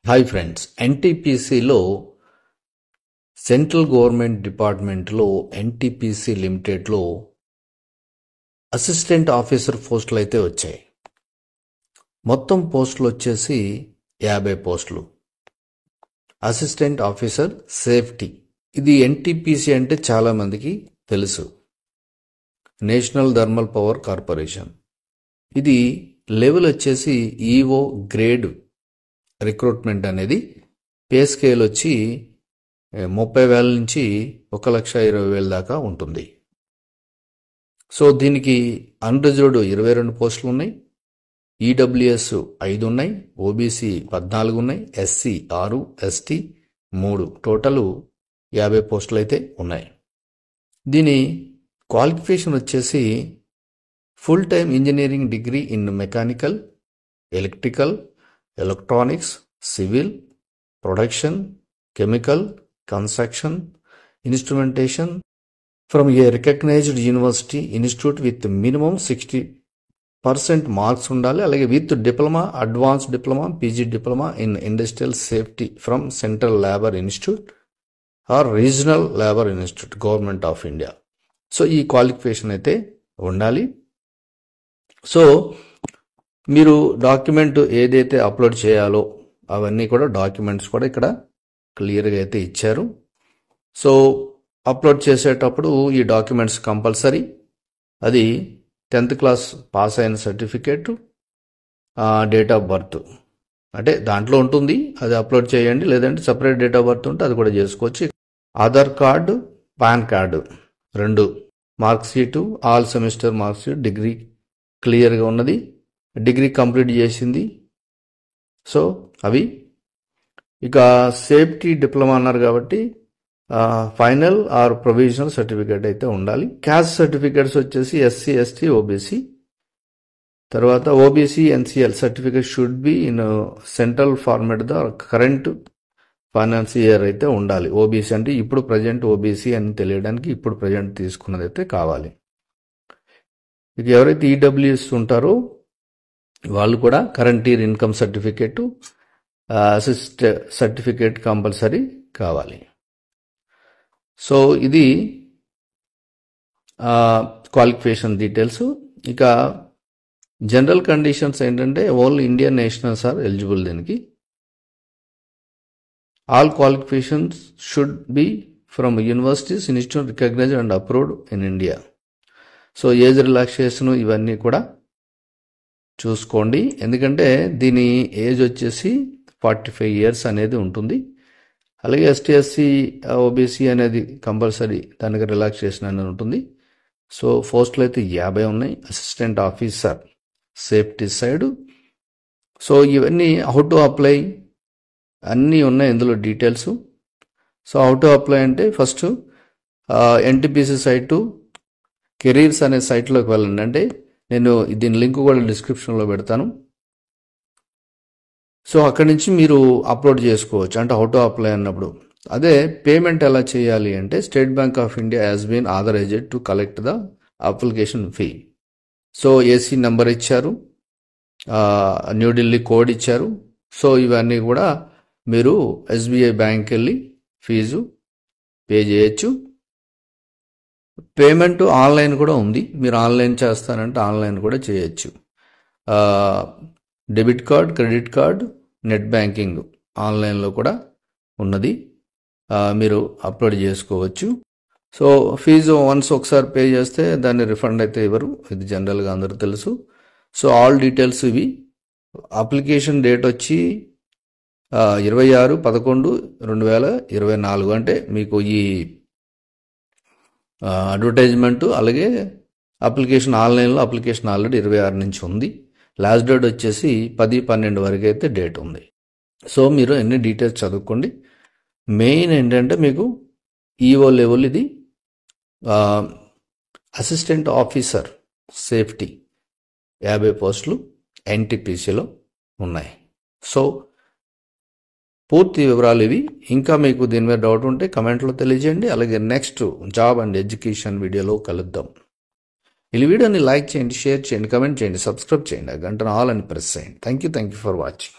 Hi friends, ఎన్టీపీసీలో central government డిపార్ట్మెంట్లో NTPC లిమిటెడ్లో assistant officer పోస్టులు అయితే వచ్చాయి. మొత్తం పోస్టులు వచ్చేసి 50 పోస్టులు. అసిస్టెంట్ ఆఫీసర్ సేఫ్టీ, ఇది ఎన్టీపీసీ అంటే చాలామందికి తెలుసు, నేషనల్ థర్మల్ పవర్ కార్పొరేషన్. ఇది లెవెల్ వచ్చేసి ఈఓ గ్రేడ్ రిక్రూట్మెంట్ అనేది. పే స్కేల్ వచ్చి 30,000 నుంచి 1,20,000 దాకా ఉంటుంది. సో దీనికి అన్రిజర్వ్డ్ 22 పోస్టులు ఉన్నాయి, ఈడబ్ల్యూఎస్ 5 ఉన్నాయి, ఓబీసీ 14 ఉన్నాయి, ఎస్సీ 6, ఎస్టీ 3, టోటల్ 50 పోస్టులు అయితే ఉన్నాయి. దీని క్వాలిఫికేషన్ వచ్చేసి full time engineering degree in mechanical, electrical, electronics, civil, production, chemical, construction, instrumentation from a recognised university institute with minimum 60% marks ఉండాలి. అలాగే with diploma, advance diploma, PG diploma in industrial safety from central labour institute or regional labour institute, government of India. So ఈ qualification అయితే ఉండాలి. So మీరు document ఏదైతే upload చేయాలో అవన్నీ కూడా డాక్యుమెంట్స్ కూడా ఇక్కడ క్లియర్గా అయితే ఇచ్చారు. సో అప్లోడ్ చేసేటప్పుడు ఈ డాక్యుమెంట్స్ కంపల్సరీ. అది 10th క్లాస్ పాస్ అయిన సర్టిఫికేట్, డేట్ ఆఫ్ బర్త్ అంటే దాంట్లో ఉంటుంది, అది అప్లోడ్ చేయండి. లేదంటే సపరేట్ డేట్ ఆఫ్ బర్త్ ఉంటే అది కూడా చేసుకోవచ్చు. Aadhaar card, pan card 2, mark sheet, all semester mark sheet, degree క్లియర్గా ఉన్నది, డిగ్రీ కంప్లీట్ చేసింది. సో అవి. ఇక సేఫ్టీ డిప్లొమా అన్నారు కాబట్టి ఫైనల్ ఆర్ ప్రొవిజనల్ సర్టిఫికేట్ అయితే ఉండాలి. క్యాస్ట్ సర్టిఫికేట్స్ వచ్చేసి ఎస్సీ, ఎస్టీ, ఓబీసీ. తర్వాత OBC NCL certificate should be in central format the current finance year అయితే ఉండాలి. ఓబీసీ అంటే ఇప్పుడు ప్రజెంట్ ఓబీసీ అని తెలియడానికి ఇప్పుడు ప్రజెంట్ తీసుకున్నది అయితే కావాలి. ఇక ఎవరైతే ఈడబ్ల్యూఎస్ ఉంటారో వాళ్ళు కూడా current year income certificate, asset certificate compulsory కావాలి. సో ఇది క్వాలిఫికేషన్ డీటెయిల్స్. ఇక జనరల్ కండిషన్స్ ఏంటంటే only Indian nationals are eligible. దీనికి all qualifications should be from universities institute recognised and approved in India. So age relaxation ఇవన్నీ కూడా చూసుకోండి. ఎందుకంటే దీని ఏజ్ వచ్చేసి 45 years అనేది ఉంటుంది. అలాగే ఎస్టీ, ఎస్సీ, ఓబీసీ అనేది కంపల్సరీ దానికి రిలాక్సేషన్ అనేది ఉంటుంది. సో పోస్టులు అయితే 50 ఉన్నాయి. Assistant officer safety side. So ఇవన్నీ హౌ టు అప్లై అన్నీ ఉన్నాయి ఇందులో details. So how to apply అంటే ఫస్ట్ ఎన్టీపీసీ సైటు కెరీర్స్ అనే సైట్లోకి వెళ్ళండి. అంటే నేను దీని లింక్ కూడా డిస్క్రిప్షన్లో పెడతాను. సో అక్కడి నుంచి మీరు అప్లోడ్ చేసుకోవచ్చు. అంటే హౌ టు అప్లై అన్నప్పుడు. అదే పేమెంట్ ఎలా చేయాలి అంటే State Bank of India has been authorised to collect the application fee. So AC number ఇచ్చారు, న్యూఢిల్లీ కోడ్ ఇచ్చారు. సో ఇవన్నీ కూడా మీరు ఎస్బీఐ బ్యాంక్కి వెళ్ళి ఫీజు పే చేయొచ్చు. పేమెంట్ ఆన్లైన్ కూడా ఉంది, మీరు ఆన్లైన్ చేస్తానంటే ఆన్లైన్ కూడా చేయొచ్చు. Debit card, credit card, net banking ఆన్లైన్లో కూడా ఉన్నది, మీరు అప్లోడ్ చేసుకోవచ్చు. సో ఫీజు వన్స్ ఒకసారి పే చేస్తే దాన్ని రిఫండ్ అయితే ఇవ్వరు, ఇది జనరల్గా అందరూ తెలుసు. సో ఆల్ డీటెయిల్స్ ఇవి. అప్లికేషన్ డేట్ వచ్చి 26/11/2024. అంటే మీకు ఈ అడ్వర్టైజ్మెంటు అలాగే అప్లికేషన్ ఆన్లైన్లో అప్లికేషన్ ఆల్రెడీ 26 నుంచి ఉంది. లాస్ట్ డేట్ వచ్చేసి 10/12 వరకు అయితే డేట్ ఉంది. సో మీరు అన్ని డీటెయిల్స్ చదువుకోండి. మెయిన్ ఏంటంటే మీకు ఈఓ లెవెల్ ఇది అసిస్టెంట్ ఆఫీసర్ సేఫ్టీ 50 పోస్టులు ఎన్టీపీసీలో ఉన్నాయి. సో పూర్తి వివరాలు ఇవి. ఇంకా మీకు దీని మీద డౌట్ ఉంటే కమెంట్లో తెలియజేయండి. అలాగే నెక్స్ట్ జాబ్ అండ్ ఎడ్యుకేషన్ వీడియోలో కలుద్దాం. ఈ వీడియోని లైక్ చేయండి, షేర్ చేయండి, కమెంట్ చేయండి, సబ్స్క్రైబ్ చేయండి, గంటను ఆల్ అని ప్రెస్ చేయండి. Thank you for watching.